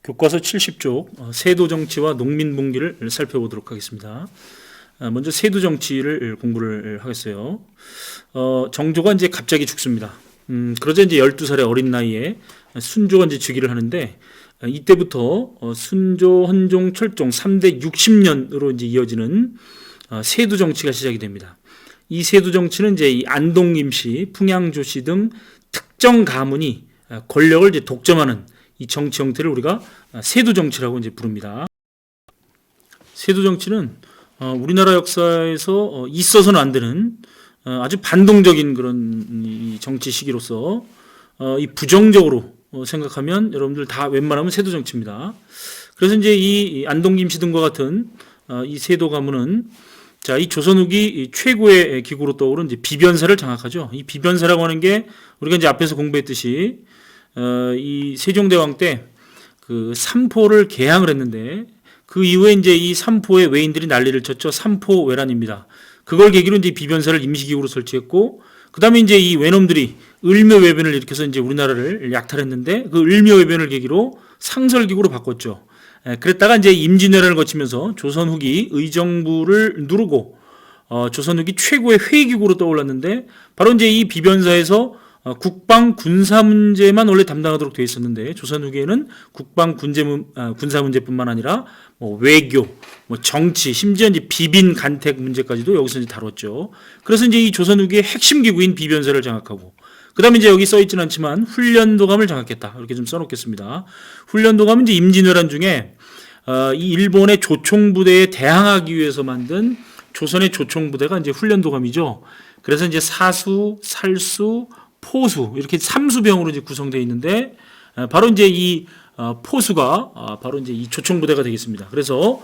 교과서 70쪽 세도 정치와 농민 분기를 살펴보도록 하겠습니다. 먼저 세도 정치를 공부를 하겠어요. 정조가 이제 갑자기 죽습니다. 그러자 이제 12살의 어린 나이에 순조가 이제 즉위를 하는데, 이때부터 순조, 헌종, 철종 3대 60년으로 이제 이어지는 세도 정치가 시작이 됩니다. 이 세도 정치는 이제 이 안동 임시, 풍양조씨 등 특정 가문이 권력을 이제 독점하는 이 정치 형태를 우리가 세도 정치라고 이제 부릅니다. 세도 정치는 우리나라 역사에서 있어서는 안 되는 아주 반동적인 그런 이 정치 시기로서 이 부정적으로 생각하면 여러분들 다 웬만하면 세도 정치입니다. 그래서 이제 이 안동 김씨 등과 같은 이 세도 가문은 자, 이 조선 후기 최고의 기구로 떠오른 이제 비변사를 장악하죠. 이 비변사라고 하는 게 우리가 이제 앞에서 공부했듯이 이 세종대왕 때 그 삼포를 개항을 했는데, 그 이후에 이제 이 삼포에 외인들이 난리를 쳤죠. 삼포외란입니다. 그걸 계기로 이제 비변사를 임시기구로 설치했고, 그 다음에 이제 이 외놈들이 을묘외변을 일으켜서 이제 우리나라를 약탈했는데, 그 을묘외변을 계기로 상설기구로 바꿨죠. 그랬다가 이제 임진왜란을 거치면서 조선 후기 의정부를 누르고 조선 후기 최고의 회의기구로 떠올랐는데, 바로 이제 이 비변사에서 국방 군사 문제만 원래 담당하도록 되어 있었는데, 조선 후기에는 국방 군사 문제뿐만 아니라 뭐 외교, 뭐 정치, 심지어 이제 비빈 간택 문제까지도 여기서 이제 다뤘죠. 그래서 이제 이 조선 후기의 핵심 기구인 비변사를 장악하고, 그다음에 이제 여기 써 있지는 않지만 훈련도감을 장악했다, 이렇게 좀 써놓겠습니다. 훈련도감은 이제 임진왜란 중에 이 일본의 조총부대에 대항하기 위해서 만든 조선의 조총부대가 이제 훈련도감이죠. 그래서 이제 사수, 살수, 포수 이렇게 3수병으로 이제 구성되어 있는데, 바로 이제 이 포수가 바로 이제 이 조총부대가 되겠습니다. 그래서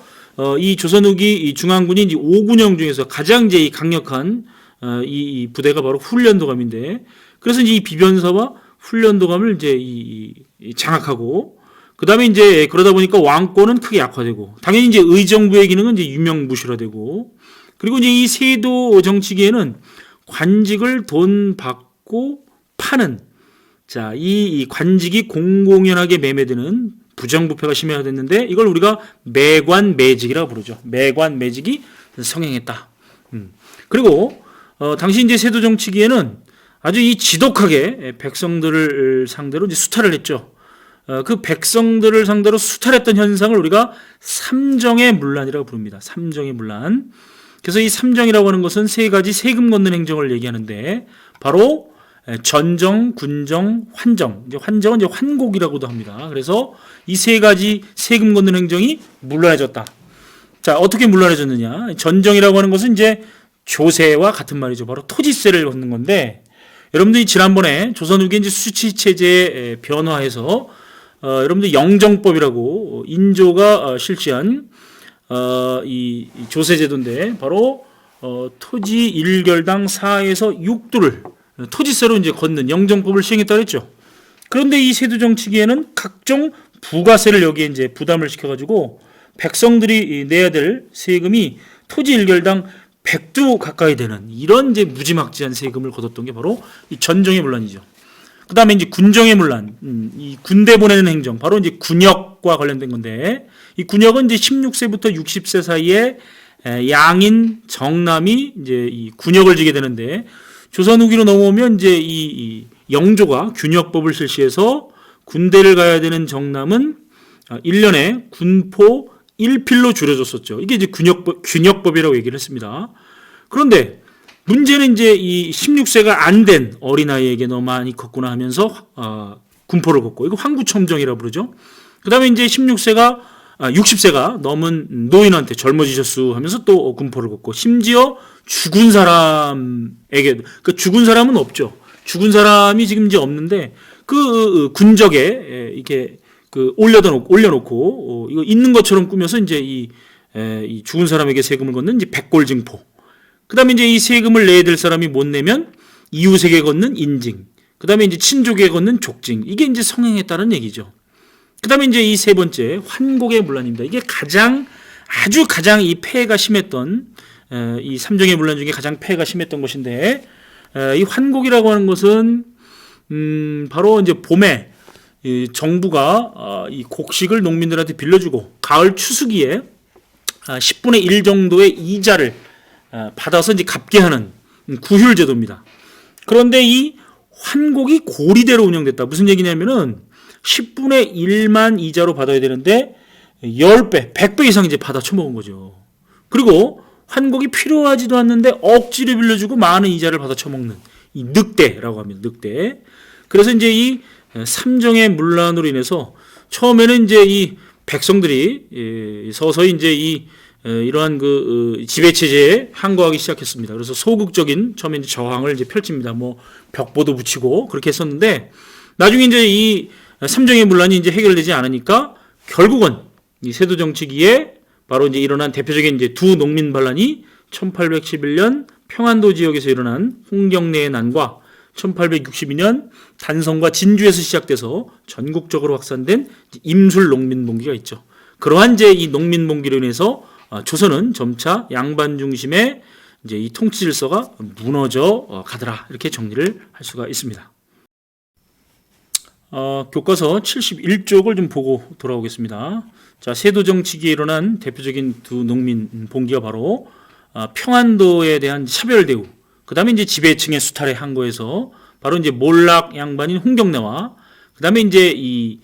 이 조선 후기 이 중앙군이 이제 5군형 중에서 가장 이제 이 강력한 이 부대가 바로 훈련도감인데, 그래서 이제 이 비변사와 훈련도감을 이제 이 장악하고, 그 다음에 이제 그러다 보니까 왕권은 크게 약화되고, 당연히 이제 의정부의 기능은 이제 유명무실화되고, 그리고 이제 이 세도 정치기에는 관직을 돈 받고 파는, 자, 이 관직이 공공연하게 매매되는 부정부패가 심화됐는데, 이걸 우리가 매관매직이라고 부르죠. 매관매직이 성행했다. 그리고 당시 이제 세도 정치기에는 아주 이 지독하게 백성들을 상대로 이제 수탈을 했죠. 그 백성들을 상대로 수탈했던 현상을 우리가 삼정의 문란이라고 부릅니다. 삼정의 문란. 그래서 이 삼정이라고 하는 것은 세 가지 세금 걷는 행정을 얘기하는데, 바로 전정, 군정, 환정. 이제 환정은 이제 환곡이라고도 합니다. 그래서 이 세 가지 세금 걷는 행정이 문란해졌다. 자, 어떻게 문란해졌느냐? 전정이라고 하는 것은 이제 조세와 같은 말이죠. 바로 토지세를 걷는 건데, 여러분들이 지난번에 조선 후기 이제 수치 체제에 변화해서 여러분들 영정법이라고 인조가 실시한 이 조세제도인데, 바로 토지 1결당 4에서 6도를 토지세로 이제 걷는 영정법을 시행했다고 했죠. 그런데 이 세도 정치기에는 각종 부가세를 여기에 이제 부담을 시켜가지고 백성들이 내야 될 세금이 토지 1결당 100도 가까이 되는 이런 이제 무지막지한 세금을 걷었던 게 바로 이 전정의 문란이죠. 그 다음에 이제 군정의 문란, 이 군대 보내는 행정, 바로 이제 군역과 관련된 건데, 이 군역은 이제 16세부터 60세 사이에 양인, 정남이 이제 이 군역을 지게 되는데, 조선 후기로 넘어오면 이제 이 영조가 균역법을 실시해서 군대를 가야 되는 정남은 1년에 군포 1필로 줄여줬었죠. 이게 이제 균역법이라고 얘기를 했습니다. 그런데 문제는 이제 이 16세가 안 된 어린아이에게 너무 많이 컸구나 하면서 군포를 걷고, 이거 황구첨정이라고 부르죠. 그 다음에 이제 60세가 넘은 노인한테 젊어지셨수 하면서 또 군포를 걷고, 심지어 죽은 사람에게, 그 죽은 사람은 없죠. 죽은 사람이 지금 이제 없는데, 그 군적에 이렇게 그 올려놓고 이거 있는 것처럼 꾸며서 이제 이 죽은 사람에게 세금을 걷는 이제 백골징포. 그 다음에 이제 이 세금을 내야 될 사람이 못 내면 이웃에게 걷는 인징. 그 다음에 이제 친족에게 걷는 족징. 이게 이제 성행했다는 얘기죠. 그 다음에 이제 이 세 번째, 환곡의 문란입니다. 이게 아주 가장 이 폐해가 심했던, 이 삼정의 문란 중에 가장 폐해가 심했던 것인데, 이 환곡이라고 하는 것은, 바로 이제 봄에 정부가 이 곡식을 농민들한테 빌려주고 가을 추수기에 10분의 1 정도의 이자를 받아서 이제 갚게 하는 구휼 제도입니다. 그런데 이 환곡이 고리대로 운영됐다. 무슨 얘기냐면은 10분의 1만 이자로 받아야 되는데 10배, 100배 이상 이제 받아 처먹은 거죠. 그리고 환곡이 필요하지도 않는데 억지로 빌려주고 많은 이자를 받아 처먹는 이 늑대라고 합니다. 늑대. 그래서 이제 이 삼정의 문란으로 인해서 처음에는 이제 이 백성들이 서서히 이제 이러한 그 지배 체제에 항거하기 시작했습니다. 그래서 소극적인 처음에 이제 저항을 이제 펼칩니다. 뭐 벽보도 붙이고 그렇게 했었는데 나중에 이제 이 삼정의 문란이 이제 해결되지 않으니까 결국은 이 세도 정치기에 바로 이제 일어난 대표적인 이제 두 농민 반란이 1811년 평안도 지역에서 일어난 홍경래의 난과 1862년 단성과 진주에서 시작돼서 전국적으로 확산된 임술 농민봉기가 있죠. 그러한 이제 이 농민봉기로 인해서 조선은 점차 양반 중심의 이제 이 통치 질서가 무너져 가더라 이렇게 정리를 할 수가 있습니다. 교과서 71쪽을 좀 보고 돌아오겠습니다. 자, 세도 정치기에 일어난 대표적인 두 농민 봉기가 바로 평안도에 대한 차별 대우, 그 다음에 이제 지배층의 수탈에 항거해서 바로 이제 몰락 양반인 홍경래와 그 다음에 이제 이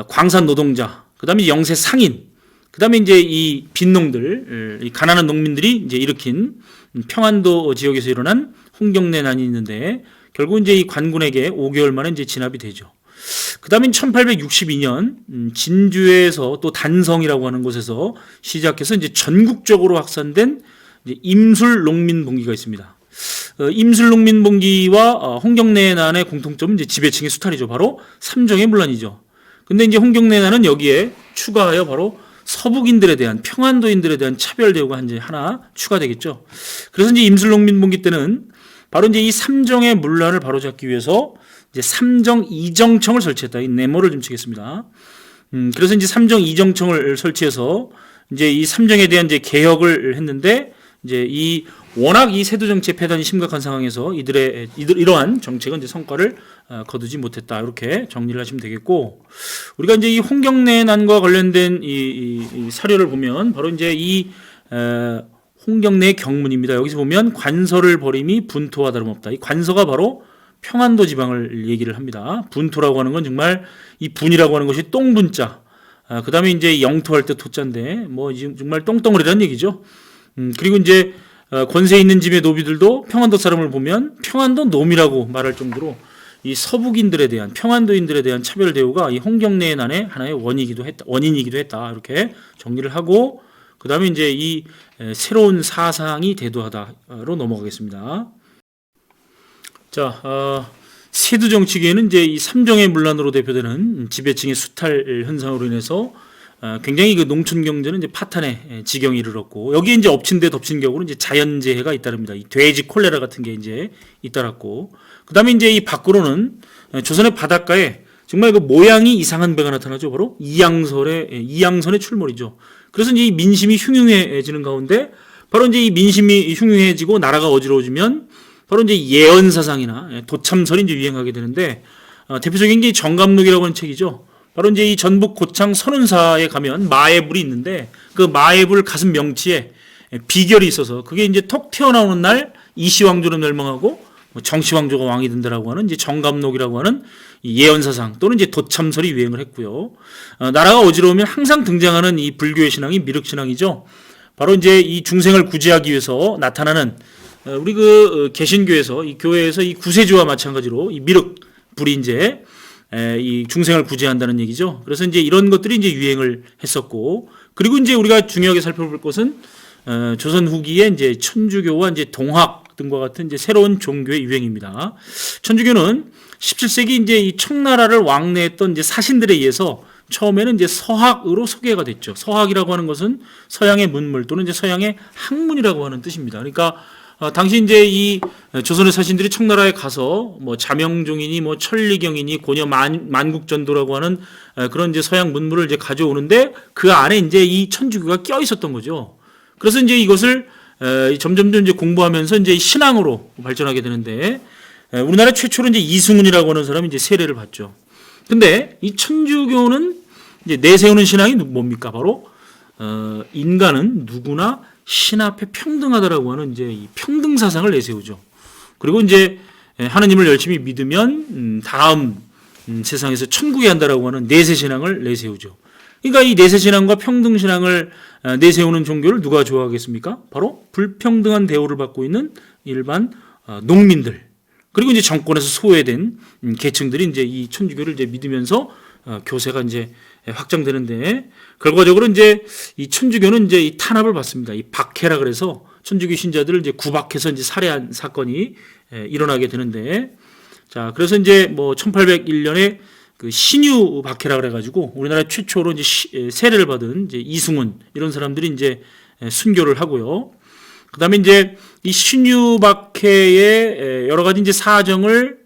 광산 노동자, 그 다음에 영세 상인, 그 다음에 이제 이 빈농들, 이 가난한 농민들이 이제 일으킨 평안도 지역에서 일어난 홍경래 난이 있는데 결국 이제 이 관군에게 5개월 만에 이제 진압이 되죠. 그 다음에 1862년 진주에서 또 단성이라고 하는 곳에서 시작해서 이제 전국적으로 확산된 이제 임술 농민봉기가 있습니다. 임술 농민봉기와 홍경래 난의 공통점은 이제 지배층의 수탈이죠. 바로 삼정의 문란이죠. 근데 이제 홍경래 난은 여기에 추가하여 바로 서북인들에 대한 평안도인들에 대한 차별 대우가 이제 하나 추가되겠죠. 그래서 이제 임술 농민봉기 때는 바로 이제 이 삼정의 문란을 바로잡기 위해서 이제 삼정 이정청을 설치했다. 이 네모를 좀 치겠습니다. 그래서 이제 삼정 이정청을 설치해서 이제 이 삼정에 대한 이제 개혁을 했는데 이제 이 워낙 이 세도 정치의 폐단이 심각한 상황에서 이러한 정책은 이제 성과를 거두지 못했다. 이렇게 정리를 하시면 되겠고, 우리가 이제 이 홍경래 난과 관련된 이 사료를 보면 바로 이제 이 홍경래의 경문입니다. 여기서 보면 관서를 버림이 분토와 다름없다. 이 관서가 바로 평안도 지방을 얘기를 합니다. 분토라고 하는 건 정말 이 분이라고 하는 것이 똥분자. 그 다음에 이제 영토할 때 토자인데 뭐 정말 똥덩어리라는 얘기죠. 그리고 이제 권세 있는 집의 노비들도 평안도 사람을 보면 평안도 놈이라고 말할 정도로 이 서북인들에 대한 평안도인들에 대한 차별 대우가 이 홍경래의 난의 하나의 원인이기도 했다. 이렇게 정리를 하고 그 다음에 이제 이 새로운 사상이 대두하다로 넘어가겠습니다. 자, 세도 정치기에는 이제 이 삼정의 문란으로 대표되는 지배층의 수탈 현상으로 인해서 굉장히 그 농촌 경제는 이제 파탄의 지경에 이르렀고 여기에 이제 엎친 데 덮친 격으로 이제 자연재해가 잇따릅니다. 이 돼지 콜레라 같은 게 이제 잇따랐고 그다음에 이제 이 밖으로는 조선의 바닷가에 정말 그 모양이 이상한 배가 나타나죠. 바로 이양선의 출몰이죠. 그래서 이제 이 민심이 흉흉해지는 가운데 바로 이제 이 민심이 흉흉해지고 나라가 어지러워지면 바로 이제 예언사상이나 도참설이 이제 유행하게 되는데 대표적인 게 정감록이라고 하는 책이죠. 바로 이제 이 전북 고창 선운사에 가면 마애불이 있는데 그 마애불 가슴 명치에 비결이 있어서 그게 이제 톡 튀어나오는 날 이시왕조는 멸망하고 정시왕조가 왕이 된다라고 하는 이제 정감록이라고 하는 예언사상 또는 이제 도참설이 유행을 했고요. 나라가 어지러우면 항상 등장하는 이 불교의 신앙이 미륵신앙이죠. 바로 이제 이 중생을 구제하기 위해서 나타나는 우리 그 개신교에서 이 교회에서 이 구세주와 마찬가지로 이 미륵 불이 이제 이 중생을 구제한다는 얘기죠. 그래서 이제 이런 것들이 이제 유행을 했었고, 그리고 이제 우리가 중요하게 살펴볼 것은 조선 후기에 이제 천주교와 이제 동학 등과 같은 이제 새로운 종교의 유행입니다. 천주교는 17세기 이제 이 청나라를 왕래했던 이제 사신들에 의해서 처음에는 이제 서학으로 소개가 됐죠. 서학이라고 하는 것은 서양의 문물 또는 이제 서양의 학문이라고 하는 뜻입니다. 그러니까 당시 이제 이 조선의 사신들이 청나라에 가서 뭐 자명종이니 뭐 천리경이니 고려 만국전도라고 하는 그런 이제 서양 문물을 이제 가져오는데 그 안에 이제 이 천주교가 껴 있었던 거죠. 그래서 이제 이것을 점점점 이제 공부하면서 이제 신앙으로 발전하게 되는데 우리나라 최초로 이제 이승훈이라고 하는 사람이 이제 세례를 받죠. 근데 이 천주교는 이제 내세우는 신앙이 뭡니까? 바로 인간은 누구나 신 앞에 평등하다라고 하는 이제 이 평등 사상을 내세우죠. 그리고 이제 하나님을 열심히 믿으면 다음 세상에서 천국에 한다라고 하는 내세 신앙을 내세우죠. 그러니까 이 내세 신앙과 평등 신앙을 내세우는 종교를 누가 좋아하겠습니까? 바로 불평등한 대우를 받고 있는 일반 농민들, 그리고 이제 정권에서 소외된 계층들이 이제 이 천주교를 이제 믿으면서 교세가 이제 확장되는데, 결과적으로 이제 이 천주교는 이제 이 탄압을 받습니다. 이 박해라 그래서 천주교 신자들을 이제 구박해서 이제 살해한 사건이 일어나게 되는데, 자, 그래서 이제 뭐 1801년에 그 신유 박해라 그래가지고 우리나라 최초로 이제 세례를 받은 이제 이승훈 이런 사람들이 이제 순교를 하고요. 그 다음에 이제 이 신유 박해의 여러 가지 이제 사정을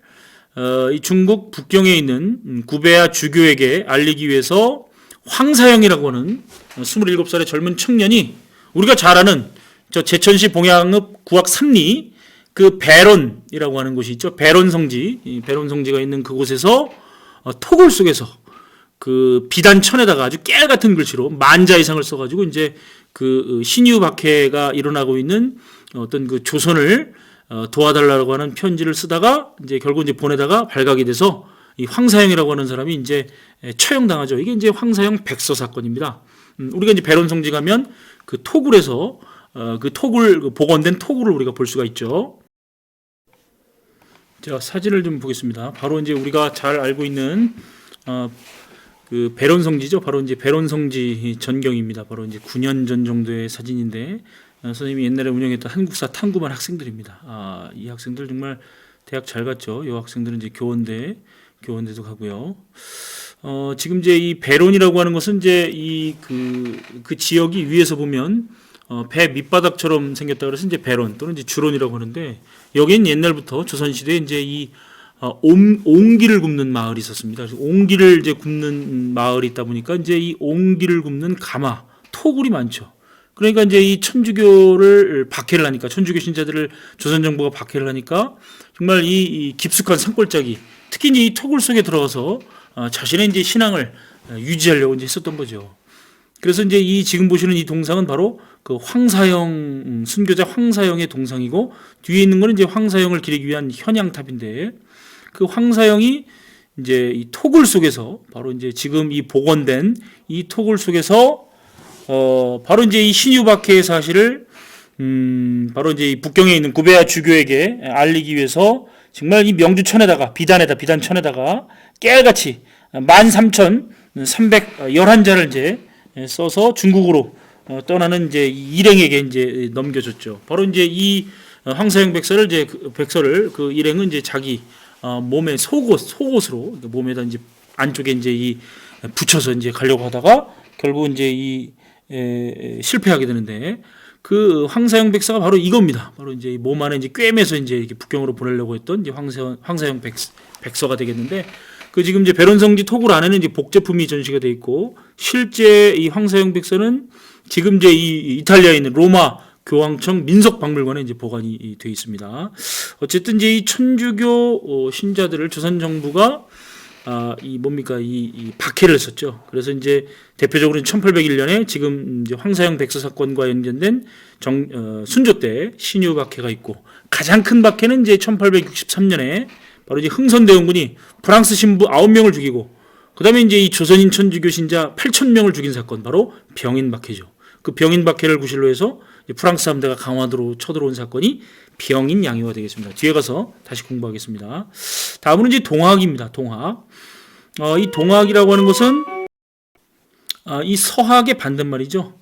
이 중국 북경에 있는 구베아 주교에게 알리기 위해서 황사영이라고 하는 27살의 젊은 청년이 우리가 잘 아는 저 제천시 봉양읍 구악 3리 그 배론이라고 하는 곳이 있죠. 배론성지, 이 배론성지가 있는 그곳에서 토굴 속에서 그 비단천에다가 아주 깨알 같은 글씨로 만자 이상을 써가지고 이제 그 신유 박해가 일어나고 있는 어떤 그 조선을 도와달라고 하는 편지를 쓰다가 이제 결국 이제 보내다가 발각이 돼서 이 황사영이라고 하는 사람이 이제 처형당하죠. 이게 이제 황사영 백서 사건입니다. 우리가 이제 배론성지 가면 그 토굴에서 그 토굴 복원된 토굴을 우리가 볼 수가 있죠. 제가 사진을 좀 보겠습니다. 바로 이제 우리가 잘 알고 있는 그 배론성지죠. 바로 이제 배론성지 전경입니다. 바로 이제 9년 전 정도의 사진인데 선생님이 옛날에 운영했던 한국사 탐구반 학생들입니다. 이 학생들 정말 대학 잘 갔죠. 이 학생들은 이제 교원대도 가고요. 지금 이제 이 배론이라고 하는 것은 이제 이 그 지역이 위에서 보면 배 밑바닥처럼 생겼다 그래서 이제 배론 또는 이제 주론이라고 하는데, 여기는 옛날부터 조선시대에 이제 이 옹기를 굽는 마을이 있었습니다. 그래서 옹기를 이제 굽는 마을이 있다 보니까 이제 이 옹기를 굽는 가마, 토굴이 많죠. 그러니까 이제 이 천주교를 박해를 하니까, 천주교 신자들을 조선 정부가 박해를 하니까 정말 이 깊숙한 산골짜기, 특히 이제 이 토굴 속에 들어가서 자신의 이제 신앙을 유지하려고 이제 했었던 거죠. 그래서 이제 이 지금 보시는 이 동상은 바로 그 황사영 순교자 황사영의 동상이고, 뒤에 있는 거는 이제 황사영을 기리기 위한 현양탑인데, 그 황사영이 이제 이 토굴 속에서 바로 이제 지금 이 복원된 이 토굴 속에서 바로 이제 이 신유박해의 사실을 바로 이제 이 북경에 있는 구베아 주교에게 알리기 위해서 정말 이 명주천에다가 비단천에다가 깨알같이 13,311자를 이제 써서 중국으로 떠나는 이제 일행에게 이제 넘겨줬죠. 바로 이제 이 황사영 백서를 이제 그 일행은 이제 자기 몸의 속옷으로 몸에다 이제 안쪽에 이제 이 붙여서 이제 가려고 하다가 결국 이제 이 실패하게 되는데, 그 황사영 백서가 바로 이겁니다. 바로 이제 몸 안에 이제 꿰매서 이제 이렇게 북경으로 보내려고 했던 이제 황사영 백서가 되겠는데, 그 지금 이제 배론성지 토굴 안에는 이제 복제품이 전시가 돼 있고, 실제 이 황사영 백서는 지금 이제 이 이탈리아에 있는 로마 교황청 민속박물관에 이제 보관이 돼 있습니다. 어쨌든 이제 이 천주교 신자들을 조선 정부가 이 박해를 했었죠. 그래서 이제 대표적으로 1801년에 지금 이제 황사영 백서 사건과 연관된 순조 때 신유 박해가 있고, 가장 큰 박해는 이제 1863년에 바로 이제 흥선대원군이 프랑스 신부 9명을 죽이고, 그 다음에 이제 이 조선인 천주교 신자 8,000명을 죽인 사건, 바로 병인 박해죠. 그 병인 박해를 구실로 해서 프랑스 함대가 강화도로 쳐들어온 사건이 병인 양요가 되겠습니다. 뒤에 가서 다시 공부하겠습니다. 다음은 이제 동학입니다. 동학. 이 동학이라고 하는 것은 이 서학의 반대말이죠.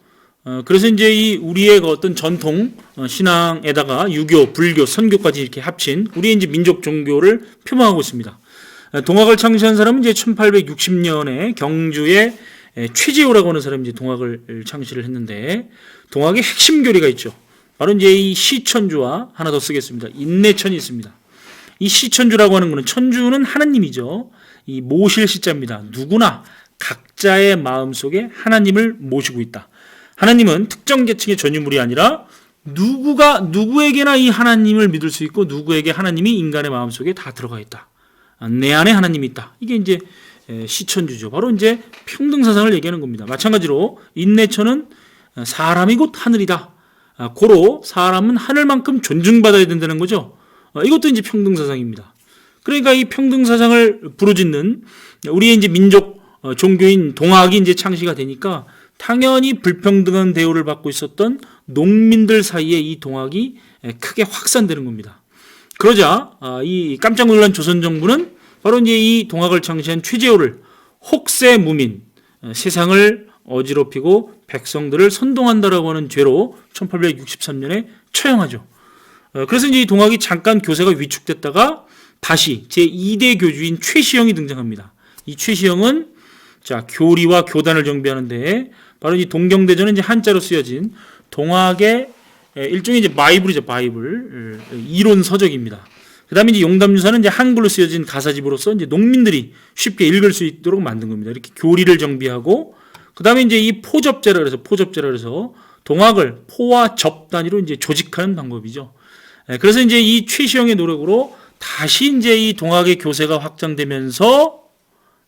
그래서 이제 이 우리의 어떤 전통 신앙에다가 유교, 불교, 선교까지 이렇게 합친 우리의 이제 민족 종교를 표방하고 있습니다. 동학을 창시한 사람은 이제 1860년에 경주에 최재호라고 하는 사람이 이제 동학을 창시를 했는데, 동학의 핵심 교리가 있죠. 바로 이제 이 시천주와 하나 더 쓰겠습니다. 인내천이 있습니다. 이 시천주라고 하는 것은, 천주는 하나님이죠. 이 모실 시자입니다. 누구나 각자의 마음속에 하나님을 모시고 있다. 하나님은 특정 계층의 전유물이 아니라 누구에게나 이 하나님을 믿을 수 있고, 누구에게 하나님이 인간의 마음속에 다 들어가 있다. 내 안에 하나님이 있다. 이게 이제 시천주죠. 바로 이제 평등사상을 얘기하는 겁니다. 마찬가지로 인내처는 사람이 곧 하늘이다. 고로 사람은 하늘만큼 존중받아야 된다는 거죠. 이것도 이제 평등사상입니다. 그러니까 이 평등사상을 부르짖는 우리의 이제 민족 종교인 동학이 이제 창시가 되니까 당연히 불평등한 대우를 받고 있었던 농민들 사이에 이 동학이 크게 확산되는 겁니다. 그러자 이 깜짝 놀란 조선 정부는 바로 이제 이 동학을 창시한 최재호를 혹세무민, 세상을 어지럽히고 백성들을 선동한다라고 하는 죄로 1863년에 처형하죠. 그래서 이제 이 동학이 잠깐 교세가 위축됐다가 다시 제2대 교주인 최시영이 등장합니다. 이 최시영은 교리와 교단을 정비하는데 바로 이 동경대전은 이제 한자로 쓰여진 동학의 일종의 이제 바이블이죠. 바이블 이론 서적입니다. 그다음에 이제 용담유사는 이제 한글로 쓰여진 가사집으로서 이제 농민들이 쉽게 읽을 수 있도록 만든 겁니다. 이렇게 교리를 정비하고 그다음에 이제 이 포접제라 그래서 동학을 포와 접 단위로 이제 조직하는 방법이죠. 그래서 이제 이 최시영의 노력으로 다시 이제 이 동학의 교세가 확장되면서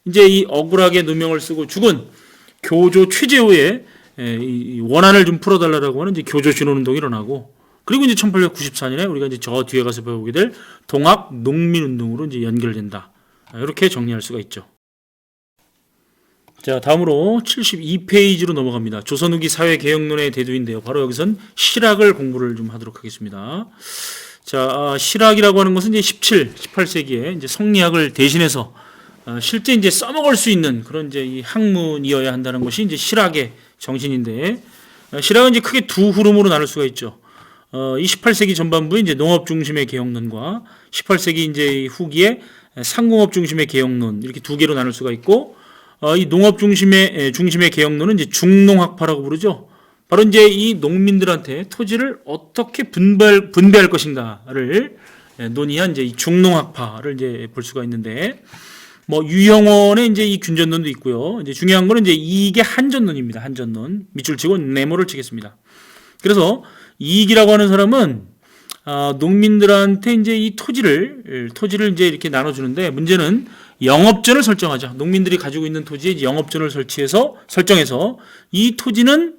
이제 이 억울하게 누명을 쓰고 죽은 교조 최재호의 원한을 좀 풀어달라고 하는 이제 교조 진원운동이 일어나고 그리고 이제 1894년에 우리가 이제 저 뒤에 가서 배우게 될 동학 농민운동으로 이제 연결된다. 이렇게 정리할 수가 있죠. 자, 다음으로 72페이지로 넘어갑니다. 조선 후기 사회개혁론의 대두인데요. 바로 여기선 실학을 공부를 좀 하도록 하겠습니다. 자, 실학이라고 하는 것은 이제 18세기에 이제 성리학을 대신해서 실제 이제 써먹을 수 있는 그런 이제 이 학문이어야 한다는 것이 이제 실학의 정신인데, 실학은 이제 크게 두 흐름으로 나눌 수가 있죠. 이 18세기 전반부에 이제 농업 중심의 개혁론과 18세기 이제 후기에 상공업 중심의 개혁론 이렇게 두 개로 나눌 수가 있고, 이 농업 중심의 개혁론은 이제 중농학파라고 부르죠. 바로 이제 이 농민들한테 토지를 어떻게 분배할 것인가를 논의한 이제 이 중농학파를 이제 볼 수가 있는데, 뭐 유형원의 이제 이 균전론도 있고요. 이제 중요한 거는 이제 이게 한전론입니다. 한전론 밑줄 치고 네모를 치겠습니다. 그래서 이익이라고 하는 사람은 농민들한테 이제 이 토지를 이제 이렇게 나눠주는데 문제는 영업전을 설정하죠. 농민들이 가지고 있는 토지에 영업전을 설정해서 이 토지는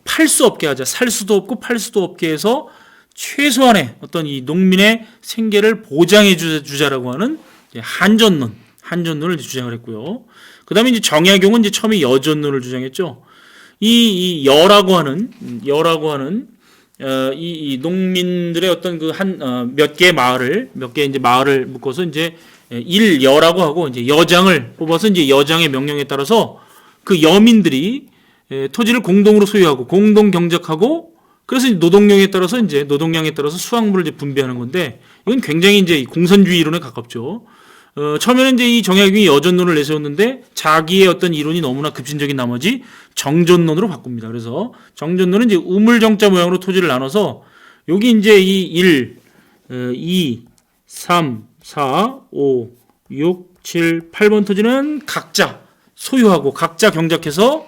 팔 수 없게 하자. 살 수도 없고 팔 수도 없게 해서 최소한의 어떤 이 농민의 생계를 보장해 주자라고 하는 한전론을 주장을 했고요. 그 다음에 이제 정약용은 이제 처음에 여전론을 주장했죠. 이 여라고 하는 이 농민들의 어떤 그 몇 개의 마을을 묶어서 이제 일여라고 하고 이제 여장을 뽑아서 이제 여장의 명령에 따라서 그 여민들이 토지를 공동으로 소유하고 공동 경작하고 그래서 노동량에 따라서 수확물을 이제 분배하는 건데 이건 굉장히 이제 공산주의 이론에 가깝죠. 처음에는 이제 이 정약용이 여전론을 내세웠는데 자기의 어떤 이론이 너무나 급진적인 나머지 정전론으로 바꿉니다. 그래서 정전론은 이제 우물정자 모양으로 토지를 나눠서 여기 이제 이 1, 2, 3, 4, 5, 6, 7, 8번 토지는 각자 소유하고 각자 경작해서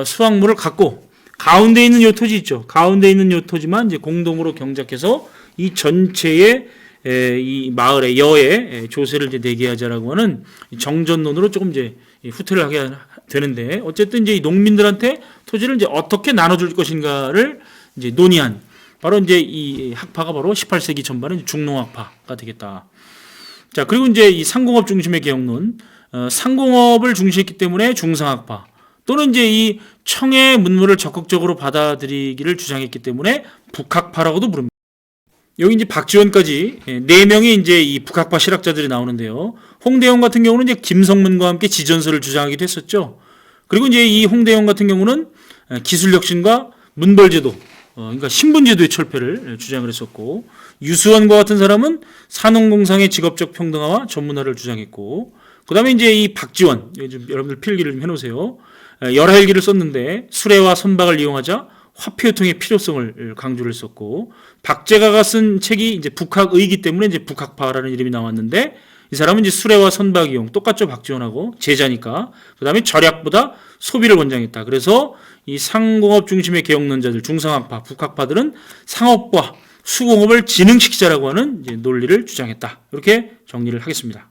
수확물을 갖고 가운데 있는 요 토지 있죠. 가운데 있는 요 토지만 이제 공동으로 경작해서 이 전체의 이 마을의 여의 조세를 이제 내게 하자라고 하는 정전론으로 조금 이제 후퇴를 하게 되는데 어쨌든 이제 이 농민들한테 토지를 이제 어떻게 나눠줄 것인가를 이제 논의한 바로 이제 이 학파가 바로 18세기 전반의 중농학파가 되겠다. 자, 그리고 이제 이 상공업 중심의 개혁론, 상공업을 중시했기 때문에 중상학파 또는 이제 이 청의 문물을 적극적으로 받아들이기를 주장했기 때문에 북학파라고도 부릅니다. 여기 이제 박지원까지 4명의 이제 이 북학파 실학자들이 나오는데요. 홍대영 같은 경우는 이제 김성문과 함께 지전설을 주장하기도 했었죠. 그리고 이제 이 홍대영 같은 경우는 기술혁신과 문벌제도, 그러니까 신분제도의 철폐를 주장을 했었고, 유수원과 같은 사람은 산업공상의 직업적 평등화와 전문화를 주장했고, 그 다음에 이제 이 박지원, 좀 여러분들 필기를 좀 해놓으세요. 열하일기를 썼는데 수레와 선박을 이용하자 화폐유통의 필요성을 강조를 했었고, 박제가가 쓴 책이 이제 북학의이기 때문에 이제 북학파라는 이름이 나왔는데, 이 사람은 이제 수레와 선박 이용 똑같죠. 박지원하고 제자니까. 그 다음에 절약보다 소비를 권장했다. 그래서 이 상공업 중심의 개혁론자들, 중상학파, 북학파들은 상업과 수공업을 진흥시키자라고 하는 이제 논리를 주장했다. 이렇게 정리를 하겠습니다.